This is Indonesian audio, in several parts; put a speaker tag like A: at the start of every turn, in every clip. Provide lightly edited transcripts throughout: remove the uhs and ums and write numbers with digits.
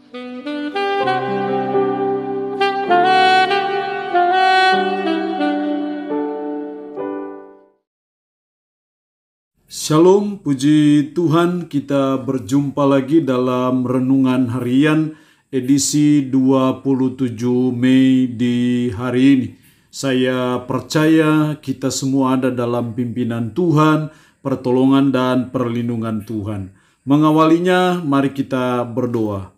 A: Shalom, puji Tuhan, kita berjumpa lagi dalam Renungan Harian edisi 27 Mei di hari ini. Saya percaya kita semua ada dalam pimpinan Tuhan, pertolongan dan perlindungan Tuhan. Mengawalinya, mari kita berdoa.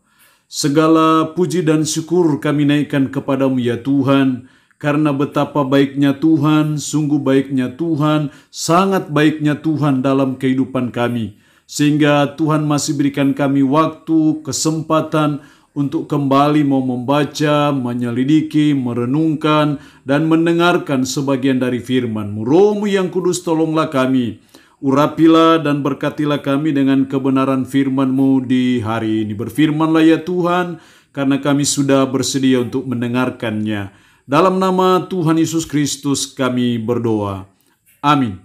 A: Segala puji dan syukur kami naikkan kepadamu ya Tuhan, karena betapa baiknya Tuhan, sungguh baiknya Tuhan, sangat baiknya Tuhan dalam kehidupan kami. Sehingga Tuhan masih berikan kami waktu, kesempatan untuk kembali mau membaca, menyelidiki, merenungkan, dan mendengarkan sebagian dari firman-Mu. Roh-Mu yang kudus tolonglah kami. Urapilah dan berkatilah kami dengan kebenaran firman-Mu di hari ini. Berfirmanlah ya Tuhan, karena kami sudah bersedia untuk mendengarkannya. Dalam nama Tuhan Yesus Kristus kami berdoa. Amin.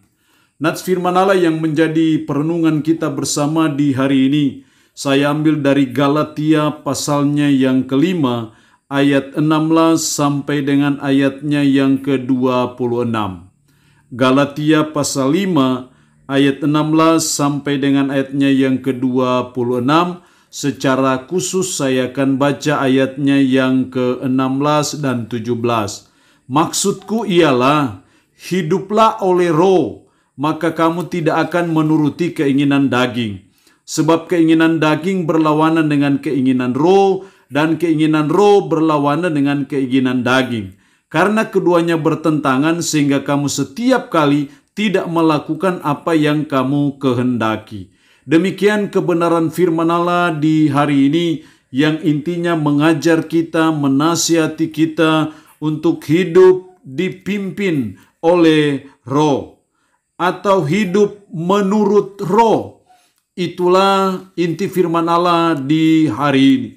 A: Nats firman Allah yang menjadi perenungan kita bersama di hari ini, saya ambil dari Galatia pasalnya yang kelima, ayat 16 sampai dengan ayatnya yang ke-26. Galatia pasal 5, ayat 16 sampai dengan ayatnya yang ke-26. Secara khusus saya akan baca ayatnya yang ke-16 dan 17. Maksudku ialah, hiduplah oleh roh, maka kamu tidak akan menuruti keinginan daging. Sebab keinginan daging berlawanan dengan keinginan roh, dan keinginan roh berlawanan dengan keinginan daging. Karena keduanya bertentangan sehingga kamu setiap kali tidak melakukan apa yang kamu kehendaki. Demikian kebenaran firman Allah di hari ini yang intinya mengajar kita, menasihati kita untuk hidup dipimpin oleh roh atau hidup menurut roh. Itulah inti firman Allah di hari ini.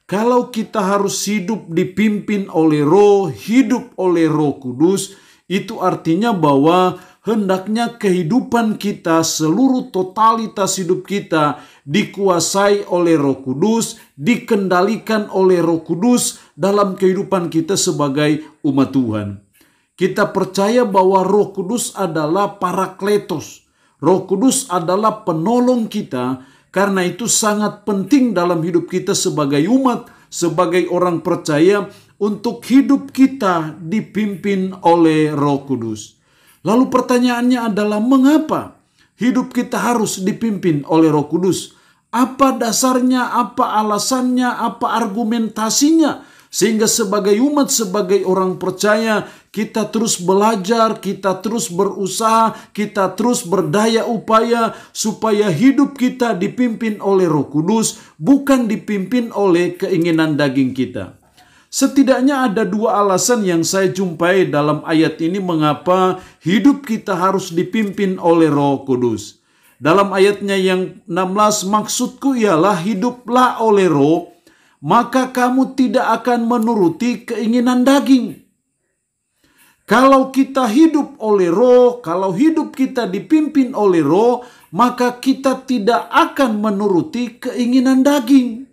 A: Kalau kita harus hidup dipimpin oleh roh, hidup oleh Roh Kudus, itu artinya bahwa hendaknya kehidupan kita, seluruh totalitas hidup kita dikuasai oleh Roh Kudus, dikendalikan oleh Roh Kudus dalam kehidupan kita sebagai umat Tuhan. Kita percaya bahwa Roh Kudus adalah Parakletos. Roh Kudus adalah penolong kita, karena itu sangat penting dalam hidup kita sebagai umat, sebagai orang percaya, untuk hidup kita dipimpin oleh Roh Kudus. Lalu pertanyaannya adalah, mengapa hidup kita harus dipimpin oleh Roh Kudus? Apa dasarnya, apa alasannya, apa argumentasinya? Sehingga sebagai umat, sebagai orang percaya, kita terus belajar, kita terus berusaha, kita terus berdaya upaya supaya hidup kita dipimpin oleh Roh Kudus, bukan dipimpin oleh keinginan daging kita. Setidaknya ada dua alasan yang saya jumpai dalam ayat ini mengapa hidup kita harus dipimpin oleh Roh Kudus. Dalam ayatnya yang 16, maksudku ialah hiduplah oleh roh, maka kamu tidak akan menuruti keinginan daging. Kalau kita hidup oleh roh, kalau hidup kita dipimpin oleh roh, maka kita tidak akan menuruti keinginan daging.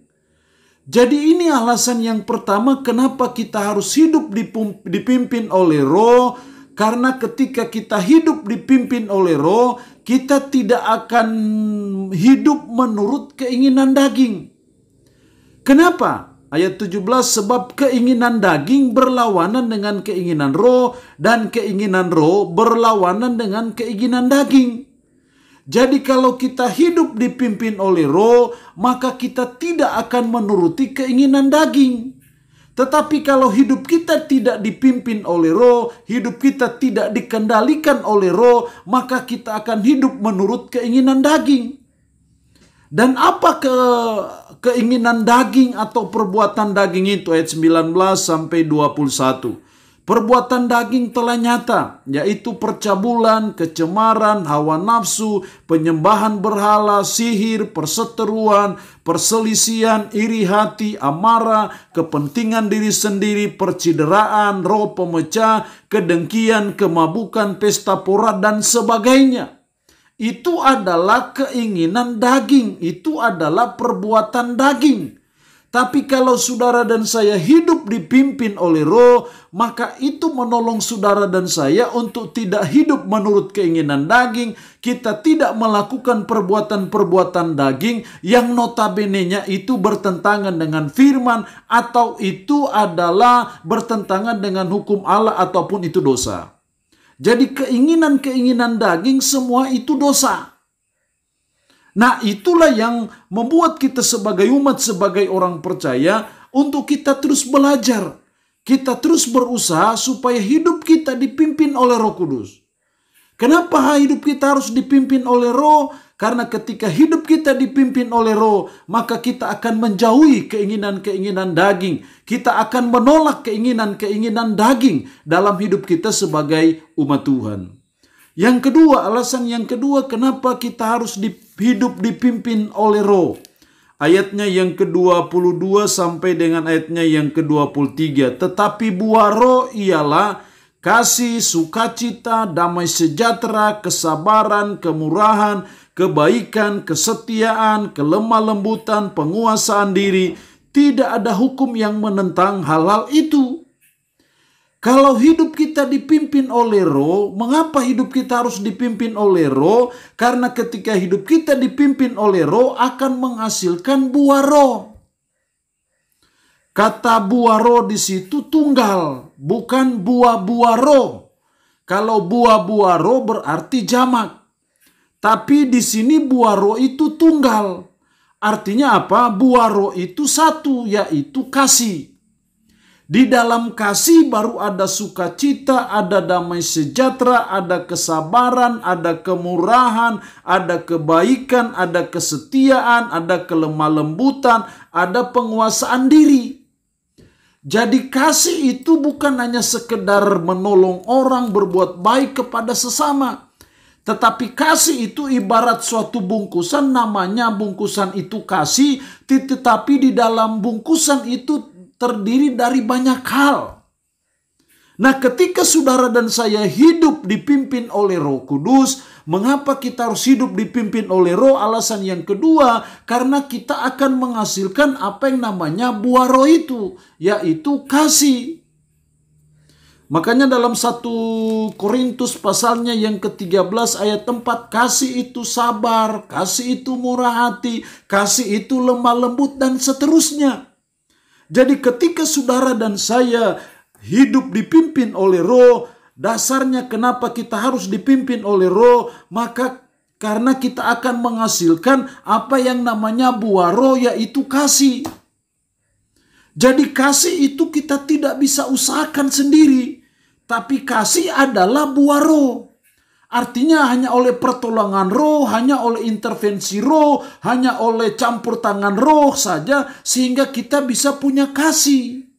A: Jadi ini alasan yang pertama kenapa kita harus hidup dipimpin oleh roh. Karena ketika kita hidup dipimpin oleh roh, kita tidak akan hidup menurut keinginan daging. Kenapa? Ayat 17, sebab keinginan daging berlawanan dengan keinginan roh, dan keinginan roh berlawanan dengan keinginan daging. Jadi kalau kita hidup dipimpin oleh roh, maka kita tidak akan menuruti keinginan daging. Tetapi kalau hidup kita tidak dipimpin oleh roh, hidup kita tidak dikendalikan oleh roh, maka kita akan hidup menurut keinginan daging. Dan apa keinginan daging atau perbuatan daging itu? Ayat 19 sampai 21. Perbuatan daging telah nyata, yaitu percabulan, kecemaran, hawa nafsu, penyembahan berhala, sihir, perseteruan, perselisihan, iri hati, amarah, kepentingan diri sendiri, percideraan, roh pemecah, kedengkian, kemabukan, pesta pora, dan sebagainya. Itu adalah keinginan daging, itu adalah perbuatan daging. Tapi kalau saudara dan saya hidup dipimpin oleh Roh, maka itu menolong saudara dan saya untuk tidak hidup menurut keinginan daging. Kita tidak melakukan perbuatan-perbuatan daging yang notabene-nya itu bertentangan dengan firman, atau itu adalah bertentangan dengan hukum Allah, ataupun itu dosa. Jadi keinginan-keinginan daging semua itu dosa. Nah, itulah yang membuat kita sebagai umat, sebagai orang percaya, untuk kita terus belajar. Kita terus berusaha supaya hidup kita dipimpin oleh Roh Kudus. Kenapa hidup kita harus dipimpin oleh Roh? Karena ketika hidup kita dipimpin oleh Roh, maka kita akan menjauhi keinginan-keinginan daging. Kita akan menolak keinginan-keinginan daging dalam hidup kita sebagai umat Tuhan. Yang kedua, alasan yang kedua kenapa kita harus hidup dipimpin oleh Roh. Ayatnya yang ke-22 sampai dengan ayatnya yang ke-23. Tetapi buah Roh ialah kasih, sukacita, damai sejahtera, kesabaran, kemurahan, kebaikan, kesetiaan, kelemah lembutan, penguasaan diri. Tidak ada hukum yang menentang hal-hal itu. Kalau hidup kita dipimpin oleh Roh, mengapa hidup kita harus dipimpin oleh Roh? Karena ketika hidup kita dipimpin oleh Roh akan menghasilkan buah Roh. Kata buah Roh di situ tunggal, bukan buah-buah Roh. Kalau buah-buah Roh berarti jamak. Tapi di sini buah Roh itu tunggal. Artinya apa? Buah Roh itu satu, yaitu kasih. Di dalam kasih baru ada sukacita, ada damai sejahtera, ada kesabaran, ada kemurahan, ada kebaikan, ada kesetiaan, ada kelemah lembutan, ada penguasaan diri. Jadi kasih itu bukan hanya sekedar menolong orang berbuat baik kepada sesama. Tetapi kasih itu ibarat suatu bungkusan, namanya bungkusan itu kasih, tetapi di dalam bungkusan itu terdiri dari banyak hal. Nah, ketika saudara dan saya hidup dipimpin oleh Roh Kudus, mengapa kita harus hidup dipimpin oleh Roh? Alasan yang kedua, karena kita akan menghasilkan apa yang namanya buah Roh itu, yaitu kasih. Makanya dalam 1 Korintus pasalnya yang ke-13 ayat 4, kasih itu sabar, kasih itu murah hati, kasih itu lemah lembut, dan seterusnya. Jadi ketika saudara dan saya hidup dipimpin oleh Roh, dasarnya kenapa kita harus dipimpin oleh Roh, maka karena kita akan menghasilkan apa yang namanya buah Roh, yaitu kasih. Jadi kasih itu kita tidak bisa usahakan sendiri, tapi kasih adalah buah Roh. Artinya hanya oleh pertolongan Roh, hanya oleh intervensi Roh, hanya oleh campur tangan Roh saja sehingga kita bisa punya kasih.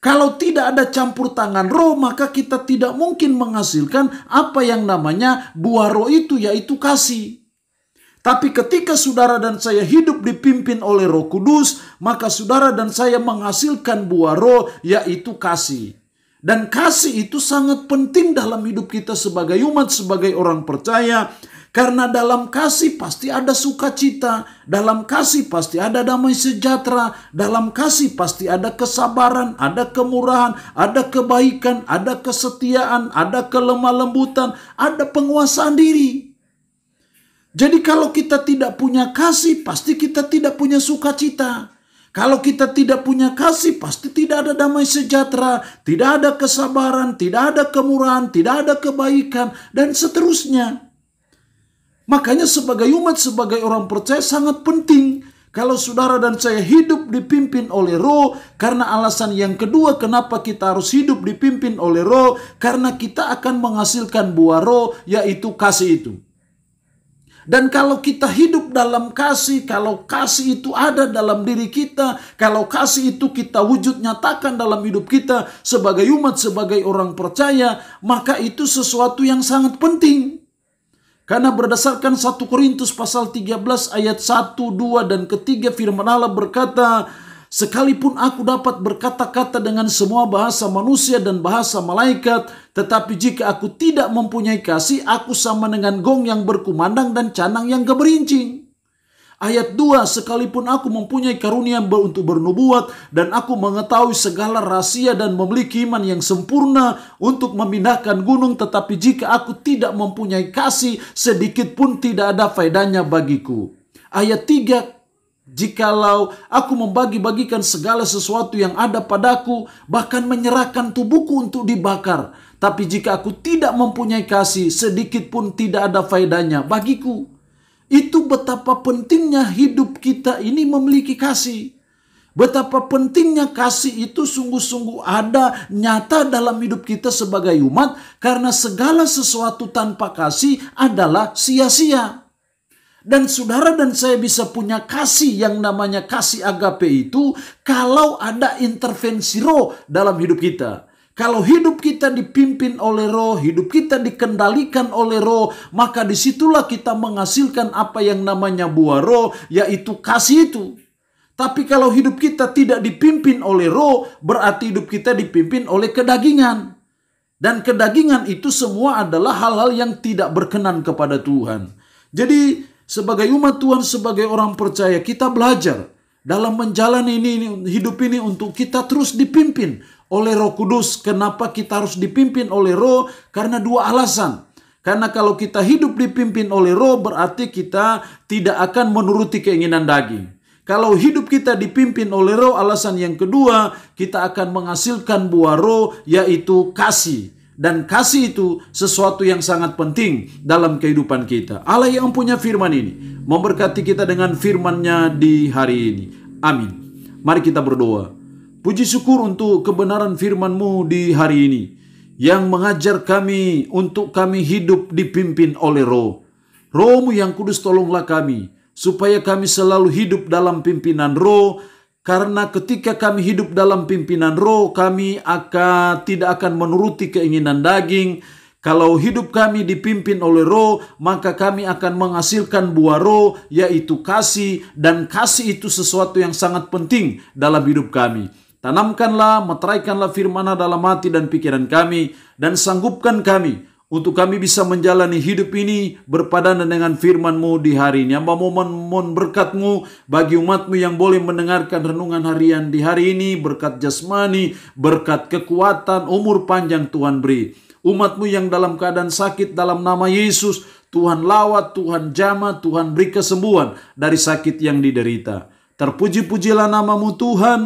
A: Kalau tidak ada campur tangan Roh, maka kita tidak mungkin menghasilkan apa yang namanya buah Roh itu, yaitu kasih. Tapi ketika saudara dan saya hidup dipimpin oleh Roh Kudus, maka saudara dan saya menghasilkan buah Roh, yaitu kasih. Dan kasih itu sangat penting dalam hidup kita sebagai umat, sebagai orang percaya. Karena dalam kasih pasti ada sukacita, dalam kasih pasti ada damai sejahtera, dalam kasih pasti ada kesabaran, ada kemurahan, ada kebaikan, ada kesetiaan, ada kelemah lembutan, ada penguasaan diri. Jadi kalau kita tidak punya kasih, pasti kita tidak punya sukacita. Kalau kita tidak punya kasih, pasti tidak ada damai sejahtera, tidak ada kesabaran, tidak ada kemurahan, tidak ada kebaikan, dan seterusnya. Makanya sebagai umat, sebagai orang percaya sangat penting kalau saudara dan saya hidup dipimpin oleh Roh. Karena alasan yang kedua kenapa kita harus hidup dipimpin oleh Roh, karena kita akan menghasilkan buah Roh, yaitu kasih itu. Dan kalau kita hidup dalam kasih, kalau kasih itu ada dalam diri kita, kalau kasih itu kita wujud nyatakan dalam hidup kita sebagai umat, sebagai orang percaya, maka itu sesuatu yang sangat penting. Karena berdasarkan 1 Korintus pasal 13 ayat 1, 2, dan ketiga firman Allah berkata, sekalipun aku dapat berkata-kata dengan semua bahasa manusia dan bahasa malaikat, tetapi jika aku tidak mempunyai kasih, aku sama dengan gong yang berkumandang dan canang yang geberincing. Ayat 2, sekalipun aku mempunyai karunia untuk bernubuat dan aku mengetahui segala rahasia dan memiliki iman yang sempurna untuk memindahkan gunung, tetapi jika aku tidak mempunyai kasih, sedikit pun tidak ada faedahnya bagiku. Ayat 3, jikalau aku membagi-bagikan segala sesuatu yang ada padaku, bahkan menyerahkan tubuhku untuk dibakar, tapi jika aku tidak mempunyai kasih, sedikit pun tidak ada faedahnya bagiku. Itu betapa pentingnya hidup kita ini memiliki kasih. Betapa pentingnya kasih itu sungguh-sungguh ada nyata dalam hidup kita sebagai umat, karena segala sesuatu tanpa kasih adalah sia-sia. Dan saudara dan saya bisa punya kasih yang namanya kasih agape itu kalau ada intervensi roh dalam hidup kita. Kalau hidup kita dipimpin oleh roh, hidup kita dikendalikan oleh roh, maka disitulah kita menghasilkan apa yang namanya buah roh, yaitu kasih itu. Tapi kalau hidup kita tidak dipimpin oleh roh, berarti hidup kita dipimpin oleh kedagingan. Dan kedagingan itu semua adalah hal-hal yang tidak berkenan kepada Tuhan. Jadi sebagai umat Tuhan, sebagai orang percaya, kita belajar dalam menjalani hidup ini untuk kita terus dipimpin oleh Roh Kudus. Kenapa kita harus dipimpin oleh Roh? Karena dua alasan. Karena kalau kita hidup dipimpin oleh Roh, berarti kita tidak akan menuruti keinginan daging. Kalau hidup kita dipimpin oleh Roh, alasan yang kedua, kita akan menghasilkan buah Roh, yaitu kasih. Dan kasih itu sesuatu yang sangat penting dalam kehidupan kita. Allah yang punya firman ini memberkati kita dengan firman-Nya di hari ini. Amin. Mari kita berdoa. Puji syukur untuk kebenaran firman-Mu di hari ini, yang mengajar kami untuk kami hidup dipimpin oleh Roh. Roh-Mu yang kudus, tolonglah kami, supaya kami selalu hidup dalam pimpinan Roh. Karena ketika kami hidup dalam pimpinan Roh, kami tidak akan menuruti keinginan daging. Kalau hidup kami dipimpin oleh Roh, maka kami akan menghasilkan buah Roh, yaitu kasih. Dan kasih itu sesuatu yang sangat penting dalam hidup kami. Tanamkanlah, meteraikanlah firman-Nya dalam hati dan pikiran kami, dan sanggupkan kami untuk kami bisa menjalani hidup ini berpadanan dengan firman-Mu di hari ini. Hamba mohon berkat-Mu bagi umat-Mu yang boleh mendengarkan renungan harian di hari ini, berkat jasmani, berkat kekuatan, umur panjang Tuhan beri. Umat-Mu yang dalam keadaan sakit, dalam nama Yesus, Tuhan lawat, Tuhan jamah, Tuhan beri kesembuhan dari sakit yang diderita. Terpuji-pujilah nama-Mu Tuhan.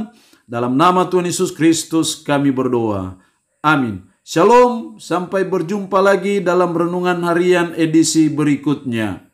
A: Dalam nama Tuhan Yesus Kristus kami berdoa. Amin. Shalom, sampai berjumpa lagi dalam renungan harian edisi berikutnya.